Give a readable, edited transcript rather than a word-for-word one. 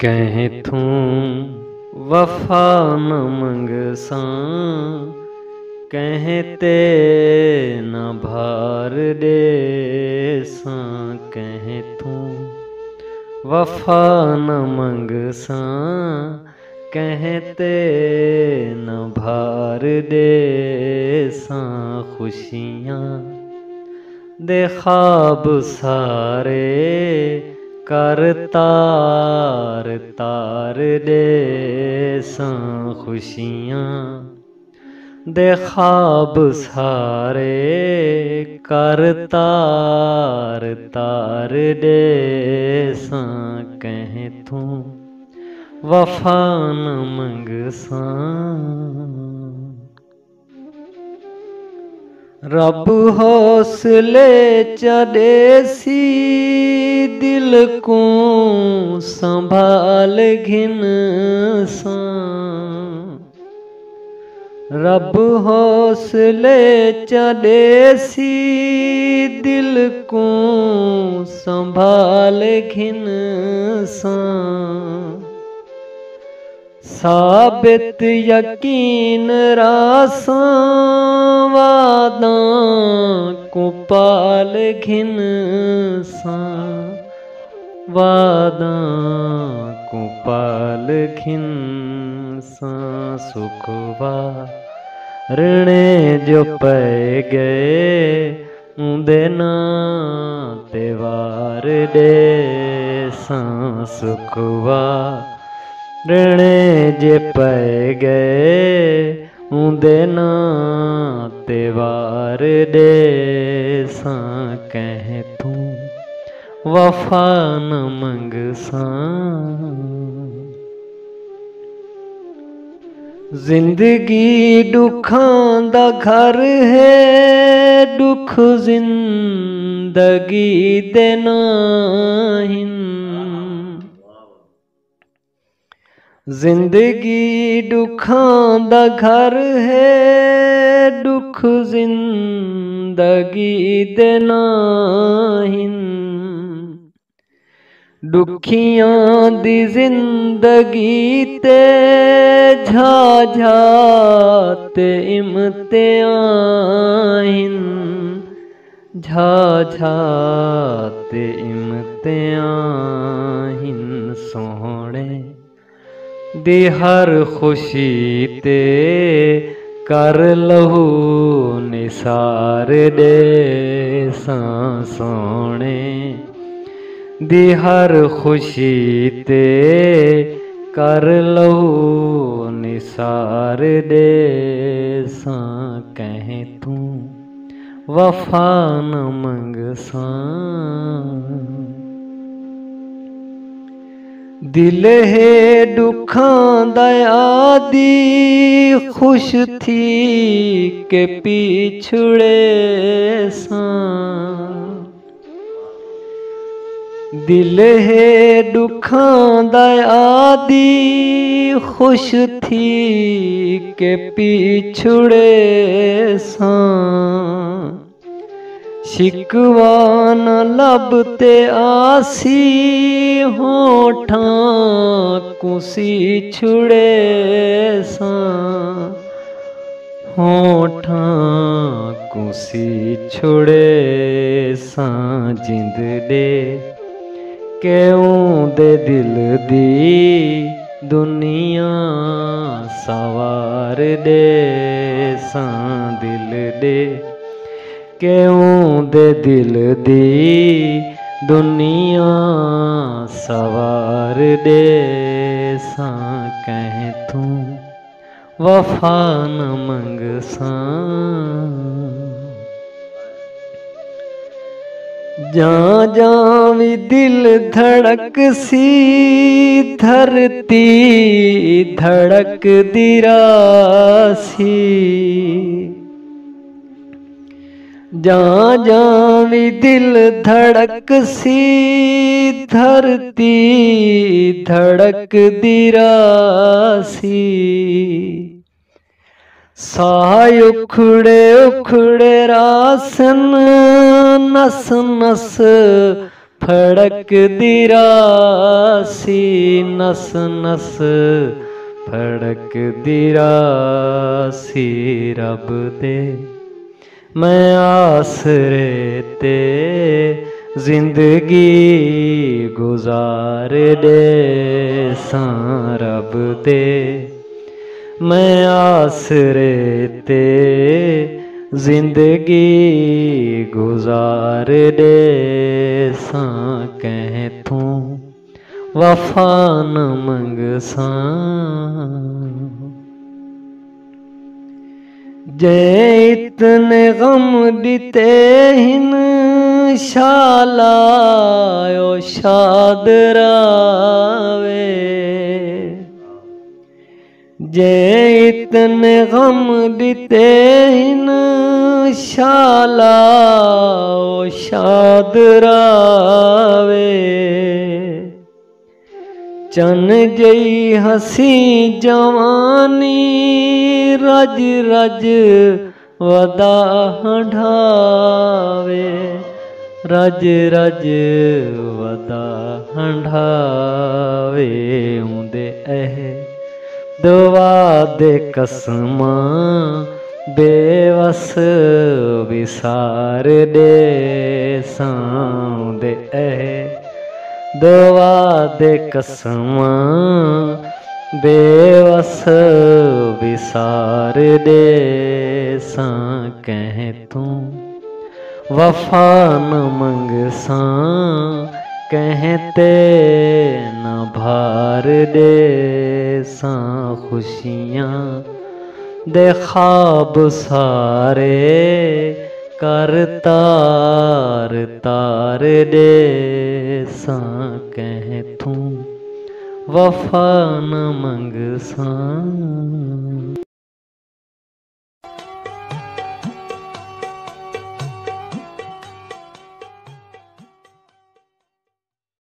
कहें थू वफा न मंगसा, कहते न भार देसा। कहें थू वफा न मंगसा, कहते न भार देसा। खुशियाँ दे ख्वाब सारे कर तार तार देसा। खुशियाँ दे ख्वाब सारे कर तार तार देसा। कहें तू वफा न मंगसा, रब हौसले चदेसी दिल को संभाल घिन सा। रब हौसले चदेसी दिल को संभाल घिन सा। साबित यकीन रासा वादा को पाल घिन सा। वादा को पाल घिन सा। सुखवा ऋणे जो पै गए देना त्योहार देसा। सुखवा ऋणे जे पै गए देना त्योहार देसा। कहें तू वफा न मंगसा, जिंदगी दुखां दा घर है दुख जिंदगी दे नाहिन। जिंदगी दुखां दा घर है दुख जिंदगी दे नाहिन। दुखियां दी जिंदगी ते झाझा ते इम्तिहान। झाझा ते इम्तिहान। सोहणे दी हर खुशी ते कर लहू निसार देसा। सोहणे दी हर खुशी ते कर लहू निसार देसा। कहें तू वफा न मंगसा, दिल है दुखां दा आदी खुश थी के पिछड़े सा। दिल है दुखां दा आदी खुश थी के पिछड़े सा। शिकवा न लबते आसी होठां कुसी छुड़े सा। होठां कुसी छुड़े सा। जिंद दे क्यों दे दिल दी दुनिया सवार देसा। दिल दे क्यों दे दिल दी दुनिया सवार देसा। कहें तू वफा न मंगसा, जा भी दिल धड़क सी धरती धड़क दिरासी। जा भी दिल धड़क सी धरती धड़क दिरासी। साय उखड़े उखड़े रासन नस नस फड़क दी रासी नस नस फड़क दी रासी रब दे मैं आसरे ते जिंदगी गुजार दे सां रब दे मैं आसरे ते जिंदगी गुजार दे सां कह तू वफा न मंगसां जे इतने गम दिते हिन शालायो शाद रावे जे इतने गम दिते हिन शालायो शाद रावे चन जई हसी जवानी रज रज वदा हंढावे रज रज वदा हंढावे उंदे दुआ दे कसमां बेवस विसार दे सां दे दुआ दे कसमां बेवस विसार दे सां कह तू वफा न मंगसां कहते न भार दे सां खुशियां दे ख्वाब सारे कर तार तार दे सां कह तू वफा न मंगसां।